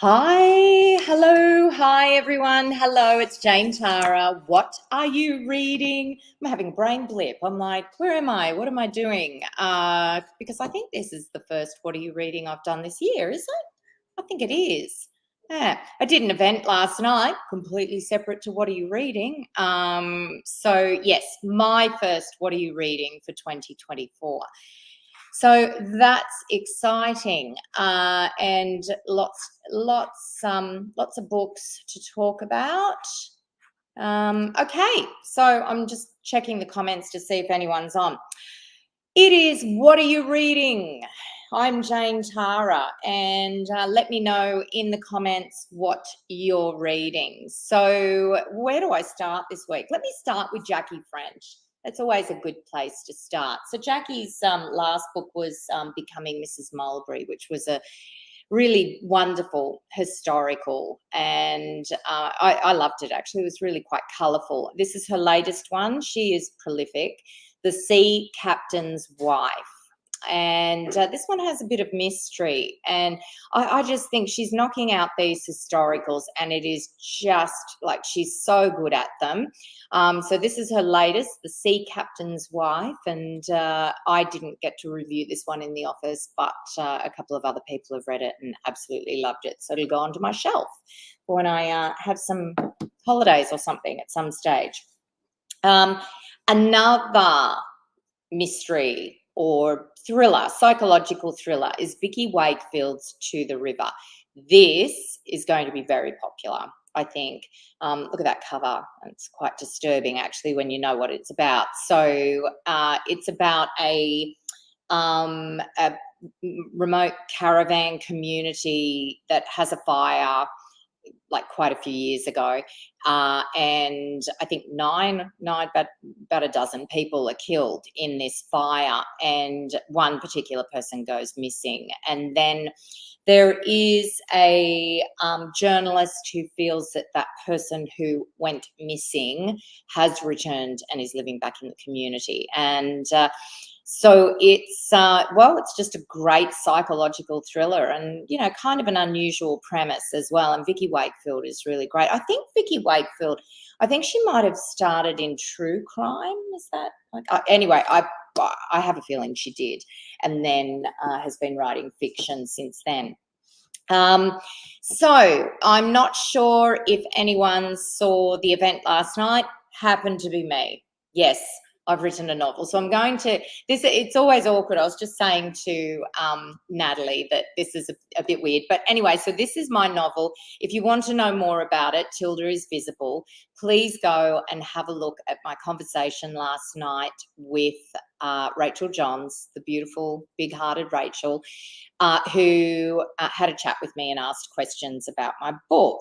Hi, hello, hi everyone. Hello, it's Jane Tara. What are you reading? I'm having a brain blip. I'm like, where am I? What am I doing? Because I think this is the first What Are You Reading I've done this year, is it? I think it is. Yeah, I did an event last night, completely separate to What Are You Reading? So yes, my first What Are You Reading for 2024. So that's exciting, and lots of books to talk about. Okay, so I'm just checking the comments to see if anyone's on. It is What Are You Reading? I'm Jane Tara, and let me know in the comments what you're reading. So where do I start this week? Let me start with Jackie French. That's always a good place to start. So Jackie's last book was Becoming Mrs. Mulberry, which was a really wonderful historical, and I loved it. Actually, it was really quite colourful. This is her latest one. She is prolific. The Sea Captain's Wife. And this one has a bit of mystery, and I just think she's knocking out these historicals, and it is just like she's so good at them. So this is her latest, The Sea Captain's Wife, and I didn't get to review this one in the office, but a couple of other people have read it and absolutely loved it. So it'll go onto my shelf for when I have some holidays or something at some stage. Another mystery or thriller, psychological thriller, is Vicky Wakefield's To the River. This is going to be very popular, I think. Look at that cover. It's quite disturbing, actually, when you know what it's about. So it's about a remote caravan community that has a fire like quite a few years ago, and I think about a dozen people are killed in this fire, and one particular person goes missing. And then there is a journalist who feels that that person who went missing has returned and is living back in the community. And so it's just a great psychological thriller, and kind of an unusual premise as well. And Vicky Wakefield is really great. I think Vicky Wakefield, I think she might have started in true crime. Is that like anyway? I have a feeling she did, and then has been writing fiction since then. So I'm not sure if anyone saw the event last night. Happened to be me. Yes, I've written a novel. So I'm going to this. It's always awkward. I was just saying to Natalie that this is a bit weird. But anyway, so this is my novel. If you want to know more about it, Tilda is Visible. Please go and have a look at my conversation last night with Rachel Johns, the beautiful, big-hearted Rachel, who had a chat with me and asked questions about my book.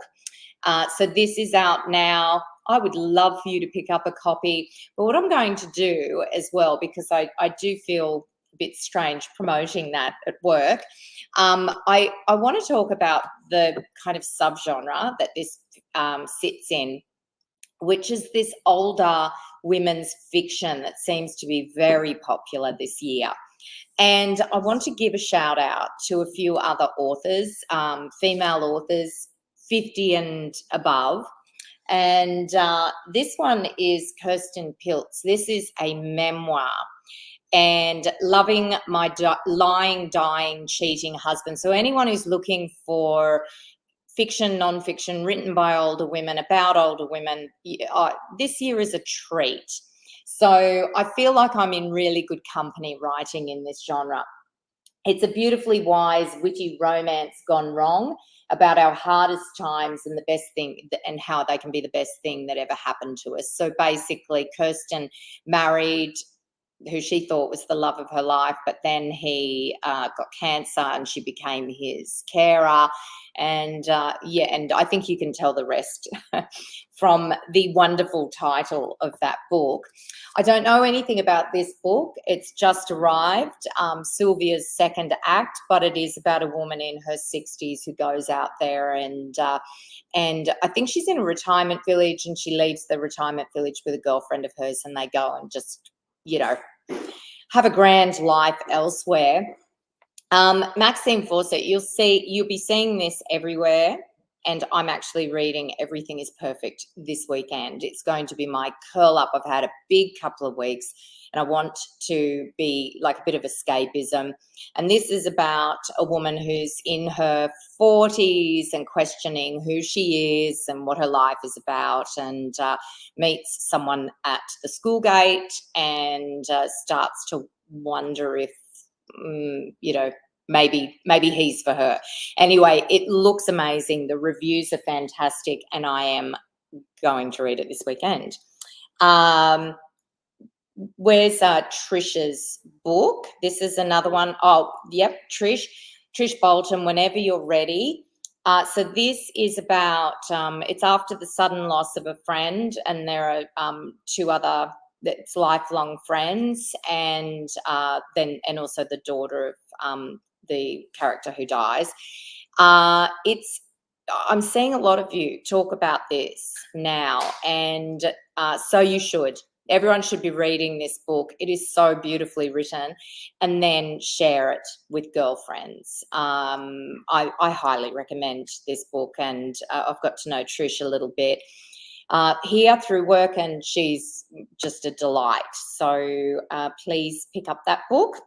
So this is out now. I would love for you to pick up a copy. But what I'm going to do as well, because I do feel a bit strange promoting that at work, I want to talk about the kind of subgenre that this sits in, which is this older women's fiction that seems to be very popular this year. And I want to give a shout out to a few other authors, female authors, 50 and above. And this one is Kirsten Pilz. This is a memoir. And Loving My Lying, Dying, Cheating Husband. So anyone who's looking for fiction, non-fiction, written by older women, about older women, this year is a treat. So I feel like I'm in really good company writing in this genre. It's a beautifully wise, witty romance gone wrong about our hardest times and the best thing, and how they can be the best thing that ever happened to us. So basically, Kirsten married who she thought was the love of her life, but then he got cancer and she became his carer. And and I think you can tell the rest from the wonderful title of that book. I don't know anything about this book. It's just arrived, Sylvia's second act, but it is about a woman in her 60s who goes out there and I think she's in a retirement village, and she leaves the retirement village with a girlfriend of hers, and they go and just, have a grand life elsewhere. Maxine Fawcett, you'll be seeing this everywhere. And I'm actually reading Everything is Perfect this weekend. It's going to be my curl up. I've had a big couple of weeks and I want to be like a bit of escapism. And this is about a woman who's in her 40s and questioning who she is and what her life is about, and meets someone at the school gate and starts to wonder if, maybe he's for her. Anyway, it looks amazing. The reviews are fantastic, and I am going to read it this weekend. Where's Trisha's book? This is another one. Oh, yep, Trish Bolton, whenever you're ready. So this is about, it's after the sudden loss of a friend, and there are two other, it's lifelong friends, and then also the daughter of the character who dies. I'm seeing a lot of you talk about this now, and so you should. Everyone should be reading this book. It is so beautifully written, and then share it with girlfriends. I highly recommend this book, and I've got to know Trish a little bit here through work, and she's just a delight. So please pick up that book.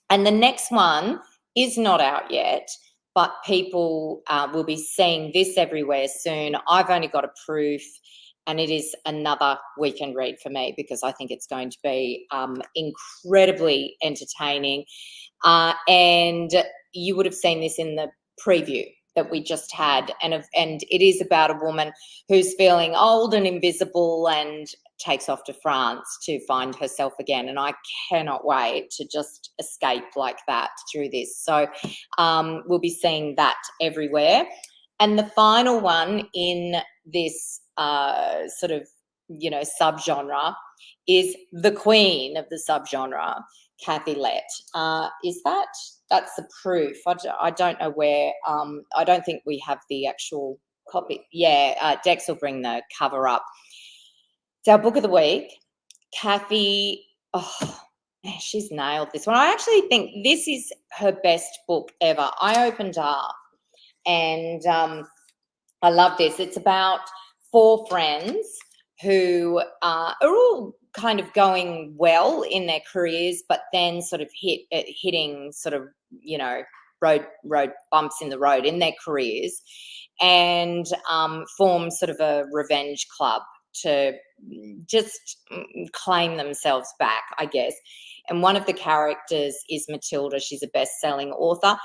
And the next one is not out yet, but people will be seeing this everywhere soon. I've only got a proof, and it is another weekend read for me because I think it's going to be incredibly entertaining. And you would have seen this in the preview that we just had, and it is about a woman who's feeling old and invisible and takes off to France to find herself again. And I cannot wait to just escape like that through this. So we'll be seeing that everywhere. And the final one in this sort of, subgenre is the queen of the subgenre, Kathy Lette. That's the proof. I don't know where. I don't think we have the actual copy. Yeah, Dex will bring the cover up. It's our book of the week. Kathy, she's nailed this one. I actually think this is her best book ever. I opened up and I love this. It's about 4 friends who are all kind of going well in their careers, but then sort of hitting sort of, road bumps in the road in their careers, and form sort of a revenge club to just claim themselves back, I guess. And one of the characters is Matilda. She's a best-selling author.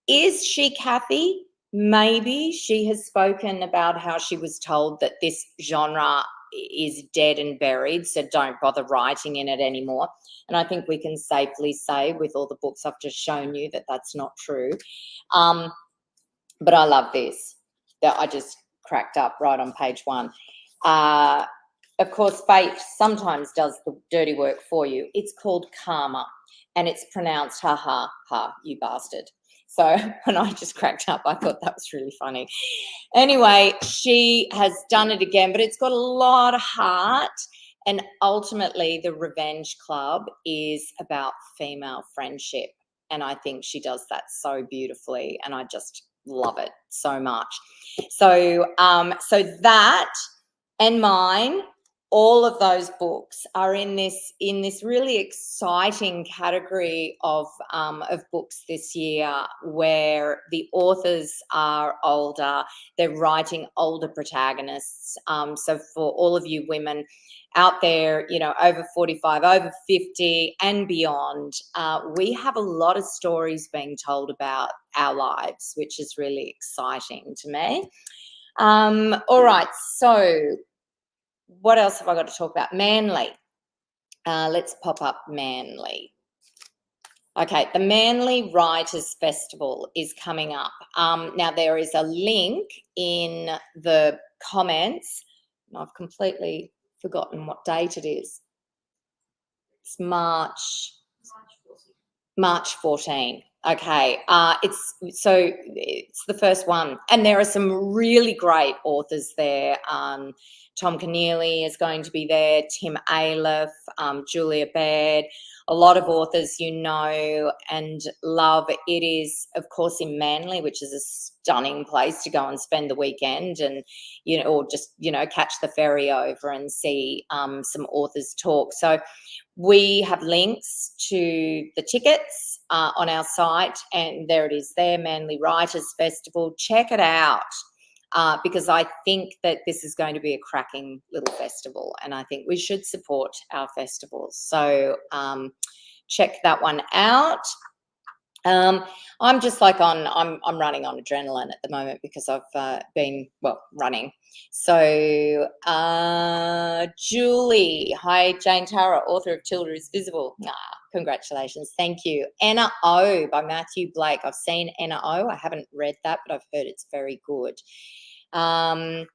Is she Kathy? Maybe. She has spoken about how she was told that this genre is dead and buried, so don't bother writing in it anymore. And I think we can safely say, with all the books I've just shown you, that that's not true. But I love this. That I just cracked up right on page 1. Of course, fate sometimes does the dirty work for you. It's called Karma, and it's pronounced ha ha ha, you bastard. So when I just cracked up, I thought that was really funny. Anyway, she has done it again, but it's got a lot of heart. And ultimately, the Revenge Club is about female friendship. And I think she does that so beautifully. And I just love it so much. So, so that and mine, all of those books are in this really exciting category of books this year, where the authors are older, they're writing older protagonists. So for all of you women out there, over 45, over 50 and beyond, we have a lot of stories being told about our lives, which is really exciting to me. All right, so what else have I got to talk about? Manly. Let's pop up Manly. Okay, the Manly Writers Festival is coming up. Now, there is a link in the comments, and I've completely forgotten what date it is. It's March 14. Okay, it's the first one, and there are some really great authors there. Tom Keneally is going to be there, Tim Aleph, Julia Baird, a lot of authors you know and love. It is, of course, in Manly, which is a stunning place to go and spend the weekend, and or just catch the ferry over and see some authors talk. So we have links to the tickets on our site, and there it is there, Manly Writers Festival. Check it out because I think that this is going to be a cracking little festival, and I think we should support our festivals. So check that one out. I'm just like I'm running on adrenaline at the moment because I've been running. So Julie, hi, Jane Tara, author of Tilda is Visible. Congratulations, thank you. Anna O by Matthew Blake. I've seen Anna O. I haven't read that, but I've heard it's very good. Who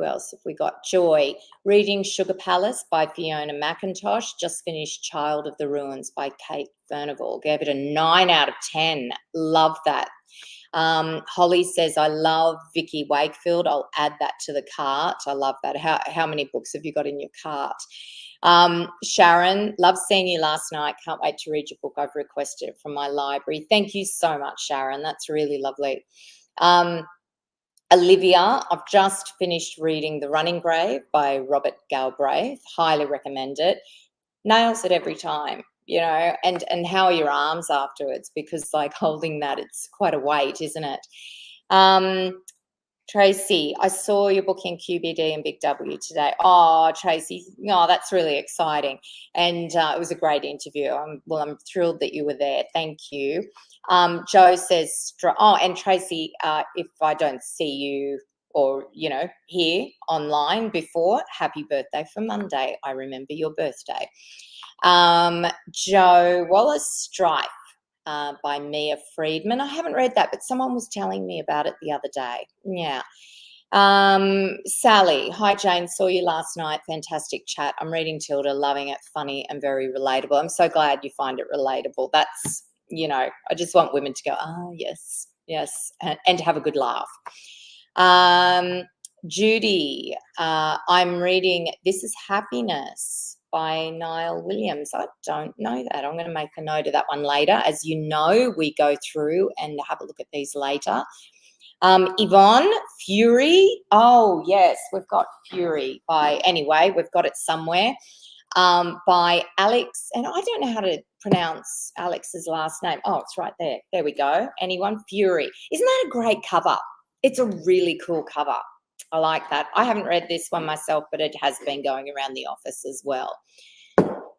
else have we got? Joy, reading Sugar Palace by Fiona McIntosh. Just finished Child of the Ruins by Kate Furnivall. Gave it a 9 out of 10. Love that. Holly says, I love Vicky Wakefield. I'll add that to the cart. I love that. How many books have you got in your cart? Sharon, love seeing you last night. Can't wait to read your book. I've requested it from my library. Thank you so much, Sharon. That's really lovely. Olivia, I've just finished reading The Running Grave by Robert Galbraith. Highly recommend it. Nails it every time, and how are your arms afterwards? Because like holding that, it's quite a weight, isn't it? Tracy, I saw your book in QBD and Big W today. Oh, Tracy, that's really exciting. And it was a great interview. I'm thrilled that you were there. Thank you. Joe says, and Tracy, if I don't see you or, here online before, happy birthday for Monday. I remember your birthday. Joe Wallace, Strife. By Mia Friedman. I haven't read that, but someone was telling me about it the other day. Yeah. Sally, hi Jane, saw you last night. Fantastic chat. I'm reading Tilda, loving it, funny and very relatable. I'm so glad you find it relatable. That's, I just want women to go, yes, and to have a good laugh. Judy, I'm reading This Is Happiness by Niall Williams. I don't know that. I'm going to make a note of that one later. As you know, we go through and have a look at these later. Yvonne, Fury. Oh, yes, we've got Fury we've got it somewhere. By Alex, and I don't know how to pronounce Alex's last name. Oh, it's right there. There we go. Anyone? Fury. Isn't that a great cover? It's a really cool cover. I like that. I haven't read this one myself, but it has been going around the office as well.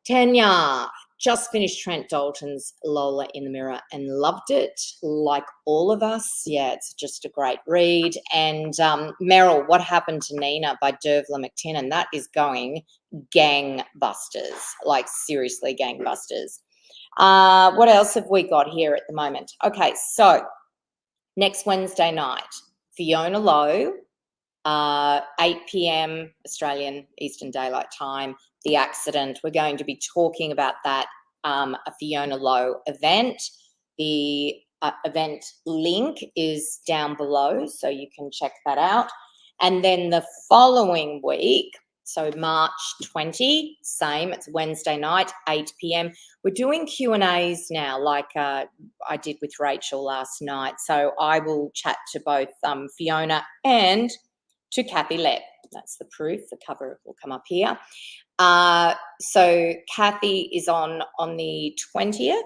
Tanya, just finished Trent Dalton's Lola in the Mirror and loved it, like all of us. Yeah, it's just a great read. And Meryl, What Happened to Nina by Dervla McTinnon. That is going gangbusters, like seriously gangbusters. What else have we got here at the moment? Okay, so next Wednesday night, Fiona Lowe, 8 p.m. Australian Eastern Daylight Time, The Accident. We're going to be talking about that, a Fiona Lowe event. The event link is down below, so you can check that out. And then the following week, so March 20, same, it's Wednesday night, 8 p.m. We're doing Q&As now, like I did with Rachel last night. So I will chat to both Fiona and to Kathy Lett. That's the proof. The cover will come up here. So Kathy is on the 20th,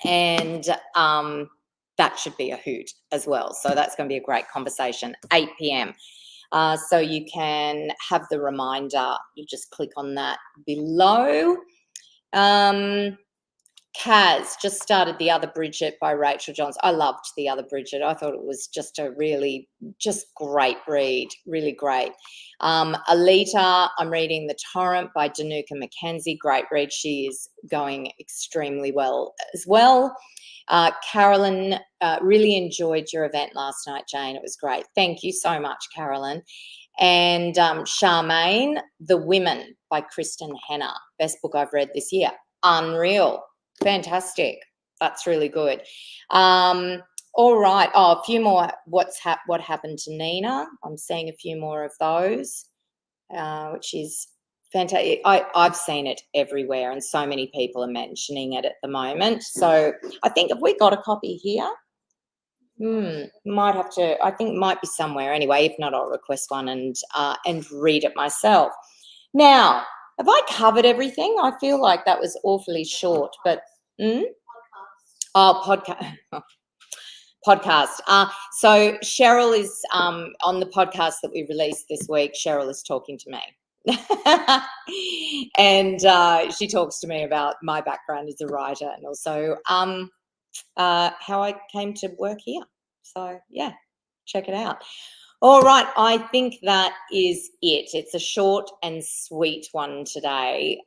and that should be a hoot as well. So that's going to be a great conversation, 8 p.m. So you can have the reminder. You just click on that below. Kaz just started The Other Bridget by Rachel Johns. I loved The Other Bridget. I thought it was just a really great read, really great. Alita, I'm reading The Torrent by Danuka McKenzie. Great read. She is going extremely well as well. Carolyn, really enjoyed your event last night, Jane. It was great. Thank you so much, Carolyn. And Charmaine, The Women by Kristen Henner. Best book I've read this year. Unreal. Fantastic. That's really good. All right. Oh, a few more. What happened to Nina? I'm seeing a few more of those, which is fantastic. I've seen it everywhere, and so many people are mentioning it at the moment. So I think, have we got a copy here? Might have to. I think it might be somewhere anyway. If not, I'll request one and read it myself. Now, have I covered everything? I feel like that was awfully short, but oh, podcast. Podcast. So Cheryl is on the podcast that we released this week. Cheryl is talking to me. And she talks to me about my background as a writer and also how I came to work here. So yeah, check it out. All right, I think that is it. It's a short and sweet one today,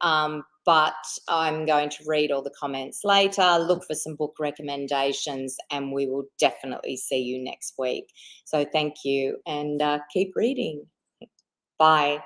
but I'm going to read all the comments later, look for some book recommendations, and we will definitely see you next week. So thank you, and keep reading. Bye.